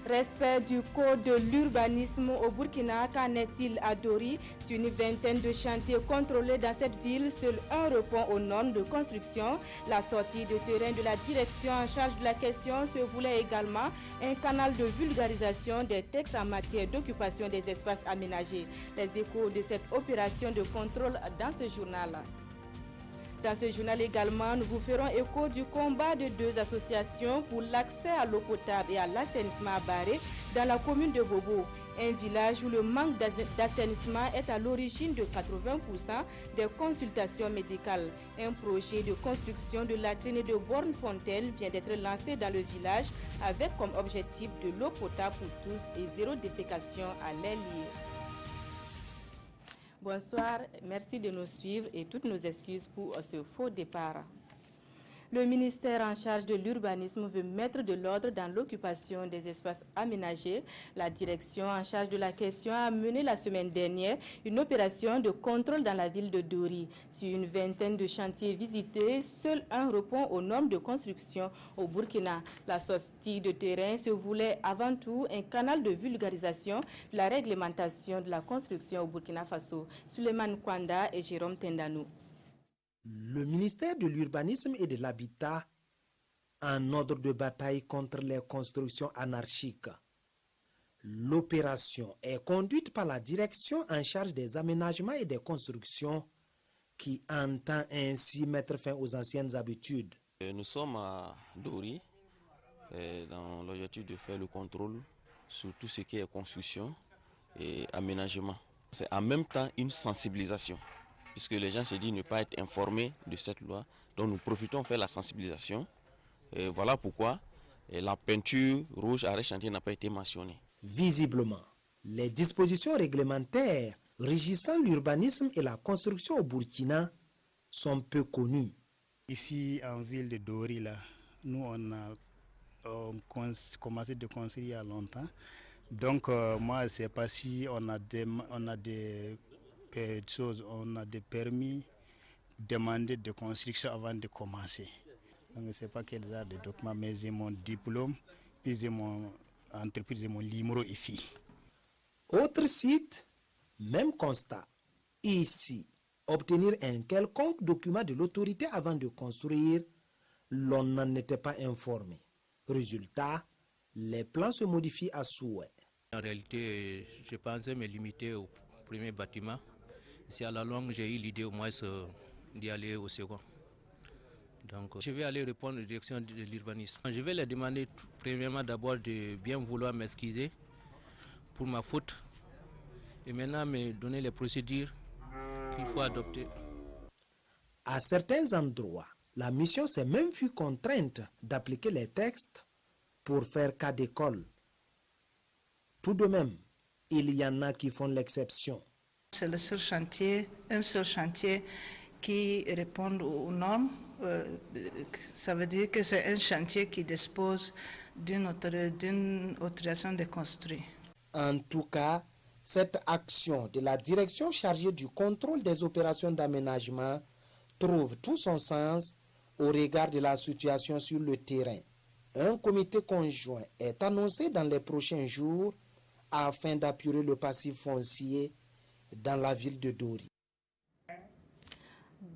Respect du code de l'urbanisme au Burkina, qu'en est-il à Dori? Sur une vingtaine de chantiers contrôlés dans cette ville, seul un répond aux normes de construction. La sortie de terrain de la direction en charge de la question se voulait également un canal de vulgarisation des textes en matière d'occupation des espaces aménagés. Les échos de cette opération de contrôle dans ce journal. Dans ce journal également, nous vous ferons écho du combat de deux associations pour l'accès à l'eau potable et à l'assainissement à Baré dans la commune de Bobo, un village où le manque d'assainissement est à l'origine de 80% des consultations médicales. Un projet de construction de la traînée de Borne-Fontaine vient d'être lancé dans le village avec comme objectif de l'eau potable pour tous et zéro défécation à l'air libre. Bonsoir, merci de nous suivre et toutes nos excuses pour ce faux départ. Le ministère en charge de l'urbanisme veut mettre de l'ordre dans l'occupation des espaces aménagés. La direction en charge de la question a mené la semaine dernière une opération de contrôle dans la ville de Dori. Sur une vingtaine de chantiers visités, seul un répond aux normes de construction au Burkina. La sortie de terrain se voulait avant tout un canal de vulgarisation de la réglementation de la construction au Burkina Faso. Suleiman Kwanda et Jérôme Tendanou. Le ministère de l'Urbanisme et de l'Habitat en ordre de bataille contre les constructions anarchiques. L'opération est conduite par la direction en charge des aménagements et des constructions qui entend ainsi mettre fin aux anciennes habitudes. Nous sommes à Dori dans l'objectif de faire le contrôle sur tout ce qui est construction et aménagement. C'est en même temps une sensibilisation, puisque les gens se disent ne pas être informés de cette loi. Donc nous profitons de faire la sensibilisation. Et voilà pourquoi la peinture rouge arrêt chantier n'a pas été mentionnée. Visiblement, les dispositions réglementaires régissant l'urbanisme et la construction au Burkina sont peu connues. Ici en ville de Dori, là, nous on a commencé de construire il y a longtemps. Donc moi je ne sais pas si on a des choses, on a des permis demandés de construction avant de commencer. Donc je ne sais pas quels genre de documents, mais j'ai mon diplôme, puis j'ai mon entreprise, j'ai mon numéro ici. Autre site, même constat. Ici, obtenir un quelconque document de l'autorité avant de construire, l'on n'en était pas informé. Résultat, les plans se modifient à souhait. En réalité, je pensais me limiter au premier bâtiment. Si à la longue, j'ai eu l'idée au moins d'y aller au second. Donc, je vais aller répondre aux directions de l'urbanisme. Je vais leur demander premièrement d'abord de bien vouloir m'excuser pour ma faute et maintenant me donner les procédures qu'il faut adopter. À certains endroits, la mission s'est même vue contrainte d'appliquer les textes pour faire cas d'école. Tout de même, il y en a qui font l'exception. C'est le seul chantier, un seul chantier qui répond aux normes. Ça veut dire que c'est un chantier qui dispose d'une autorisation de construire. En tout cas, cette action de la direction chargée du contrôle des opérations d'aménagement trouve tout son sens au regard de la situation sur le terrain. Un comité conjoint est annoncé dans les prochains jours afin d'appuyer le passif foncier dans la ville de Dori.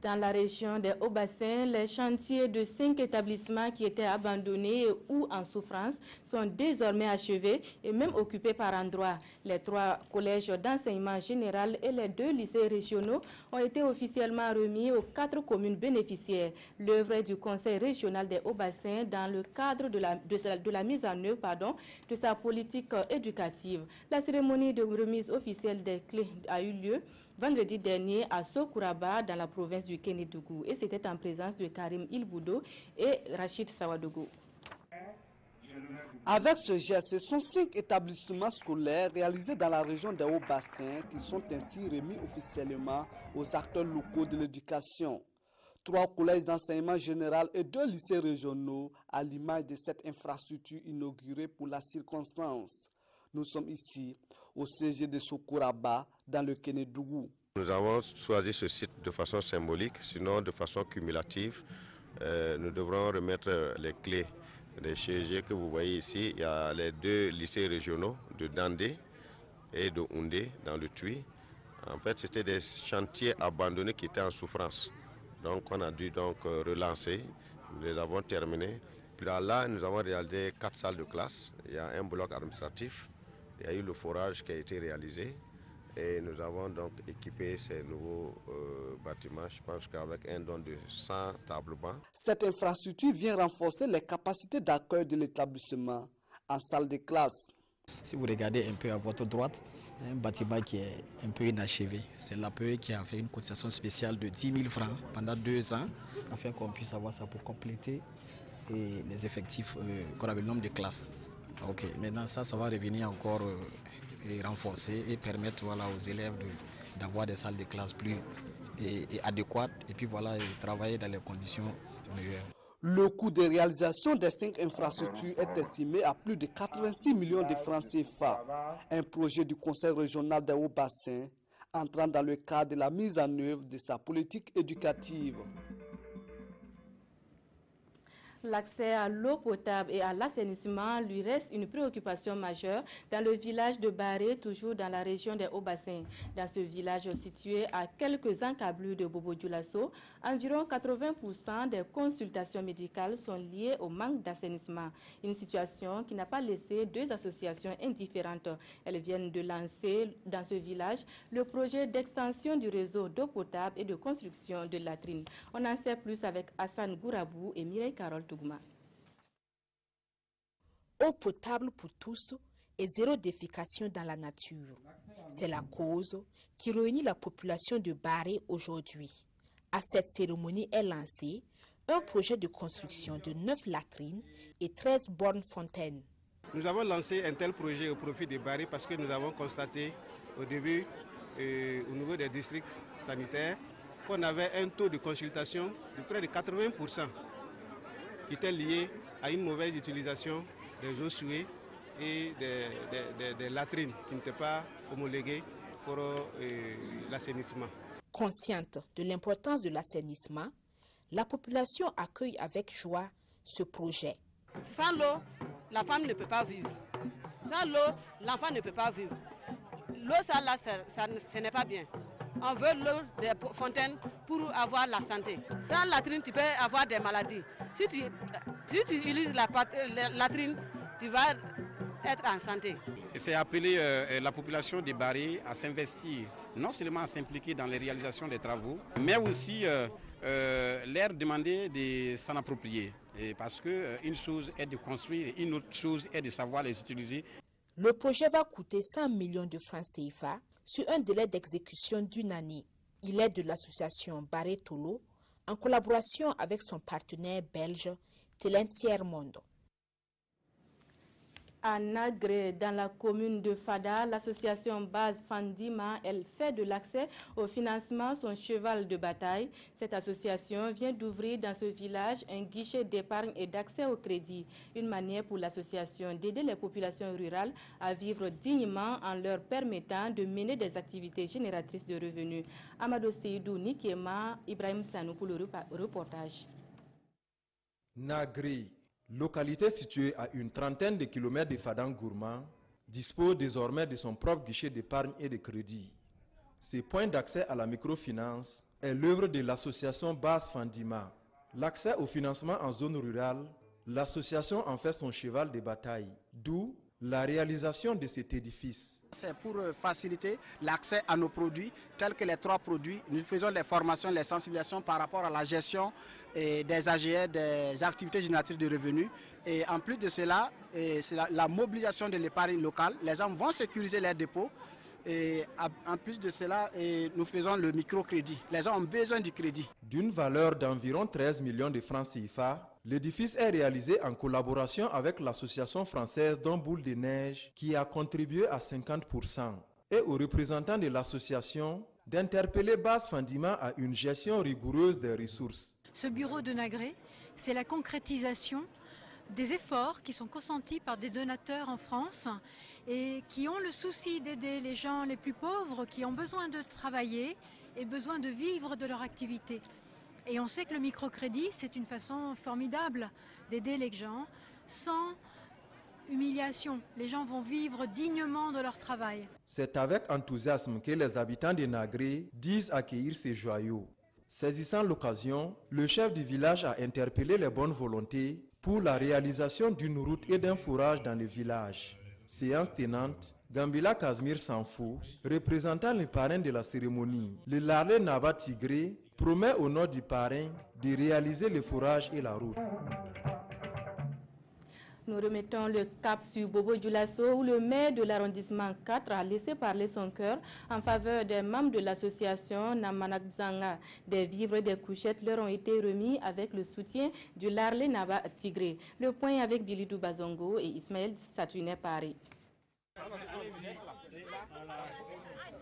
Dans la région des Hauts-Bassins, les chantiers de 5 établissements qui étaient abandonnés ou en souffrance sont désormais achevés et même occupés par endroits. Les 3 collèges d'enseignement général et les 2 lycées régionaux ont été officiellement remis aux 4 communes bénéficiaires. L'œuvre du Conseil régional des Hauts-Bassins dans le cadre de la mise en œuvre de sa politique éducative. La cérémonie de remise officielle des clés a eu lieu vendredi dernier à Sokouraba dans la province du Kénédougou et c'était en présence de Karim Ilboudo et Rachid Sawadogo. Avec ce geste, ce sont 5 établissements scolaires réalisés dans la région des Hauts-Bassins qui sont ainsi remis officiellement aux acteurs locaux de l'éducation. 3 collèges d'enseignement général et 2 lycées régionaux à l'image de cette infrastructure inaugurée pour la circonstance. Nous sommes ici au CG de Sokouraba dans le Kénédougou. Nous avons choisi ce site de façon symbolique, sinon de façon cumulative. Nous devrons remettre les clés Les chirurgiens que vous voyez ici, il y a les 2 lycées régionaux de Dandé et de Houndé dans le Tui. En fait, c'était des chantiers abandonnés qui étaient en souffrance. Donc on a dû donc relancer, nous les avons terminés. Puis là, nous avons réalisé 4 salles de classe, il y a un bloc administratif, il y a eu le forage qui a été réalisé et nous avons donc équipé ces nouveaux bâtiments, je pense qu'avec un don de 100 tableaux-bancs. Cette infrastructure vient renforcer les capacités d'accueil de l'établissement en salle de classe. Si vous regardez un peu à votre droite, un bâtiment qui est un peu inachevé. C'est l'APE qui a fait une cotisation spéciale de 10 000 francs pendant 2 ans, afin qu'on puisse avoir ça pour compléter les effectifs, qu'on appelle le nombre de classes. Ok, maintenant ça va revenir encore et renforcer et permettre aux élèves d'avoir des salles de classe plus adéquates et puis et travailler dans les conditions meilleures. Le coût de réalisation des 5 infrastructures est estimé à plus de 86 millions de francs CFA. Un projet du Conseil régional des Hauts-Bassins entrant dans le cadre de la mise en œuvre de sa politique éducative. L'accès à l'eau potable et à l'assainissement lui reste une préoccupation majeure dans le village de Baré, toujours dans la région des Hauts-Bassins. Dans ce village situé à quelques encablures de Bobo-Dioulasso, environ 80% des consultations médicales sont liées au manque d'assainissement. Une situation qui n'a pas laissé 2 associations indifférentes. Elles viennent de lancer dans ce village le projet d'extension du réseau d'eau potable et de construction de latrines. On en sait plus avec Hassan Gourabou et Mireille Carole Tougouma. Eau potable pour tous et zéro défécation dans la nature. C'est la cause qui réunit la population de Baré aujourd'hui. À cette cérémonie est lancé un projet de construction de 9 latrines et 13 bornes fontaines. Nous avons lancé un tel projet au profit de Baré parce que nous avons constaté au début, au niveau des districts sanitaires, qu'on avait un taux de consultation de près de 80%. Qui était lié à une mauvaise utilisation des eaux souillées et des latrines qui n'étaient pas homologuées pour l'assainissement. Consciente de l'importance de l'assainissement, la population accueille avec joie ce projet. Sans l'eau, la femme ne peut pas vivre. Sans l'eau, l'enfant ne peut pas vivre. L'eau, ce n'est pas bien. On veut l'eau des fontaines pour avoir la santé. Sans latrine, tu peux avoir des maladies. Si tu utilises la latrine, tu vas être en santé. C'est appeler la population de Baré à s'investir, non seulement à s'impliquer dans les réalisations des travaux, mais aussi leur demander de s'en approprier. Parce qu'une chose est de construire et une autre chose est de savoir les utiliser. Le projet va coûter 100 millions de francs CFA sur un délai d'exécution d'1 année. Il est de l'association Baré Tolo en collaboration avec son partenaire belge Telen Tiers Monde. À Nagré, dans la commune de Fada, l'association Base Fandima, elle fait de l'accès au financement son cheval de bataille. Cette association vient d'ouvrir dans ce village un guichet d'épargne et d'accès au crédit. Une manière pour l'association d'aider les populations rurales à vivre dignement en leur permettant de mener des activités génératrices de revenus. Amadou Seydou Nikema, Ibrahim Sanou pour le reportage. Nagré, localité située à une trentaine de kilomètres de Fadan-Gourma, dispose désormais de son propre guichet d'épargne et de crédit. Ce point d'accès à la microfinance est l'œuvre de l'association Base Fandima. L'accès au financement en zone rurale, l'association en fait son cheval de bataille, d'où la réalisation de cet édifice. C'est pour faciliter l'accès à nos produits, tels que les 3 produits. Nous faisons les formations, les sensibilisations par rapport à la gestion des AGR, des activités génératrices de revenus. Et en plus de cela, c'est la mobilisation de l'épargne locale. Les gens vont sécuriser leurs dépôts. Et en plus de cela, nous faisons le microcrédit. Les gens ont besoin du crédit. D'une valeur d'environ 13 millions de francs CFA, l'édifice est réalisé en collaboration avec l'association française Don Boule de Neige qui a contribué à 50% et aux représentants de l'association d'interpeller Base Fandima à une gestion rigoureuse des ressources. Ce bureau de Nagré, c'est la concrétisation des efforts qui sont consentis par des donateurs en France et qui ont le souci d'aider les gens les plus pauvres qui ont besoin de travailler et besoin de vivre de leur activité. Et on sait que le microcrédit, c'est une façon formidable d'aider les gens sans humiliation. Les gens vont vivre dignement de leur travail. C'est avec enthousiasme que les habitants de Nagré disent accueillir ces joyaux. Saisissant l'occasion, le chef du village a interpellé les bonnes volontés pour la réalisation d'une route et d'un fourrage dans le village. Séance tenante, Gambila Kazmir Sanfou, représentant le parrain de la cérémonie, le Larlé Naba Tigré, promet au nom du parrain de réaliser le fourrage et la route. Nous remettons le cap sur Bobo Dioulasso où le maire de l'arrondissement 4 a laissé parler son cœur en faveur des membres de l'association Namanakzanga. Des vivres et des couchettes leur ont été remis avec le soutien du Larlé Naba Tigré. Le point avec Bilidou Bazongo et Ismaël Satounet Paris.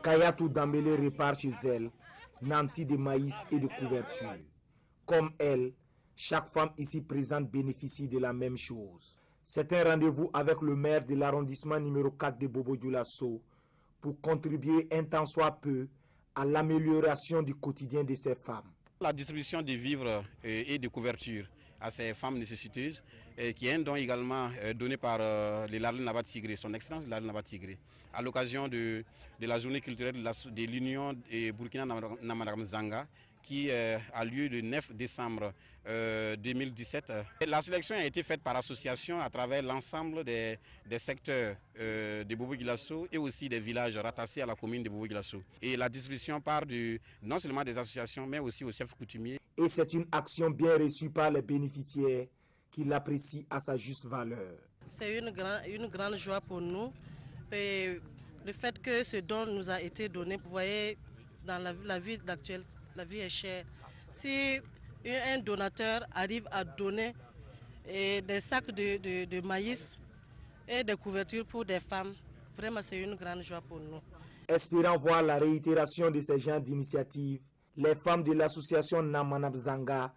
Kayatou Dambélé repart chez elle, nantie de maïs et de couverture. Comme elle, chaque femme ici présente bénéficie de la même chose. C'est un rendez-vous avec le maire de l'arrondissement numéro 4 de Bobo Dioulasso pour contribuer un tant soit peu à l'amélioration du quotidien de ces femmes. La distribution de vivres et de couverture à ces femmes nécessiteuses, qui est un don également donné par le Larlé Naba Tigré, son excellence Larlé Naba Tigré, à l'occasion de la journée culturelle de l'Union Burkina Namanakzanga, qui a lieu le 9 décembre 2017. La sélection a été faite par association à travers l'ensemble des secteurs de Bobo Dioulasso et aussi des villages rattachés à la commune de Bobo Dioulasso. Et la distribution part non seulement des associations, mais aussi aux chefs coutumiers. Et c'est une action bien reçue par les bénéficiaires qui l'apprécient à sa juste valeur. C'est une grande joie pour nous. Et le fait que ce don nous a été donné, vous voyez, dans la vie actuelle, la vie est chère. Si un donateur arrive à donner des sacs de maïs et des couvertures pour des femmes, vraiment c'est une grande joie pour nous. Espérant voir la réitération de ces genres d'initiatives, les femmes de l'association Namanakzanga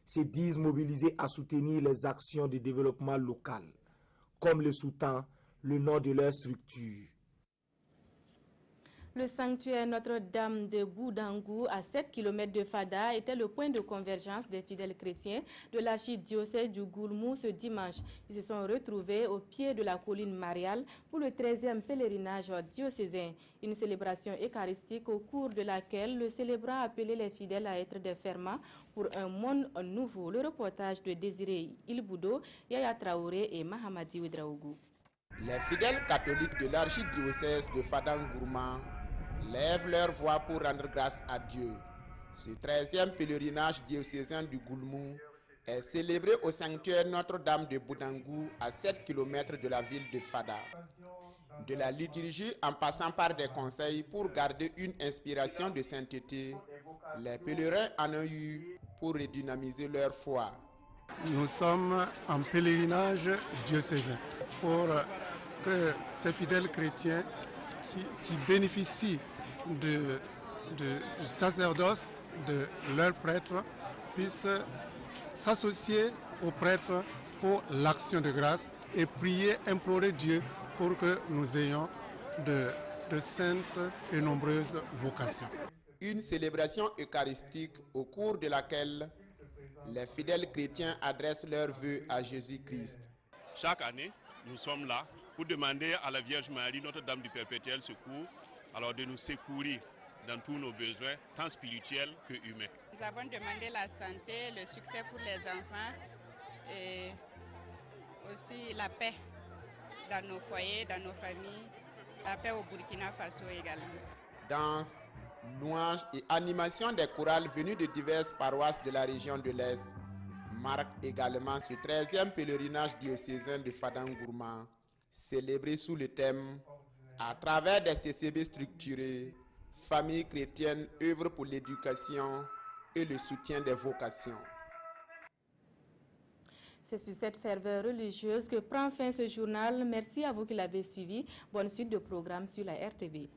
se disent mobilisées à soutenir les actions de développement local, comme le sous-tend le nom de leur structure. Le sanctuaire Notre-Dame de Boudangou, à 7 km de Fada, était le point de convergence des fidèles chrétiens de l'archidiocèse du Goulmou ce dimanche. Ils se sont retrouvés au pied de la colline mariale pour le 13e pèlerinage diocésain. Une célébration eucharistique au cours de laquelle le célébrant a appelé les fidèles à être des ferments pour un monde nouveau. Le reportage de Désiré Ilboudo, Yaya Traoré et Mahamadi Ouedraougou. Les fidèles catholiques de l'archidiocèse de Fada-Ngourma lèvent leur voix pour rendre grâce à Dieu. Ce 13e pèlerinage diocésain du Goulmou est célébré au sanctuaire Notre-Dame de Boudangou à 7 km de la ville de Fada. De la liturgie en passant par des conseils pour garder une inspiration de sainteté, les pèlerins en ont eu pour redynamiser leur foi. Nous sommes en pèlerinage diocésain pour que ces fidèles chrétiens qui bénéficient du sacerdoce de leurs prêtres puissent s'associer aux prêtres pour l'action de grâce et prier, implorer Dieu pour que nous ayons de saintes et nombreuses vocations. Une célébration eucharistique au cours de laquelle les fidèles chrétiens adressent leurs vœux à Jésus-Christ. Chaque année, nous sommes là pour demander à la Vierge Marie, Notre-Dame du Perpétuel Secours, alors de nous secourir dans tous nos besoins, tant spirituels que humains. Nous avons demandé la santé, le succès pour les enfants et aussi la paix dans nos foyers, dans nos familles, la paix au Burkina Faso également. Danse, louanges et animation des chorales venus de diverses paroisses de la région de l'Est marquent également ce 13e pèlerinage diocésain de Fada-Ngourma, célébré sous le thème « À travers des CCB structurés, familles chrétiennes œuvrent pour l'éducation et le soutien des vocations ». C'est sur cette ferveur religieuse que prend fin ce journal. Merci à vous qui l'avez suivi. Bonne suite de programme sur la RTV.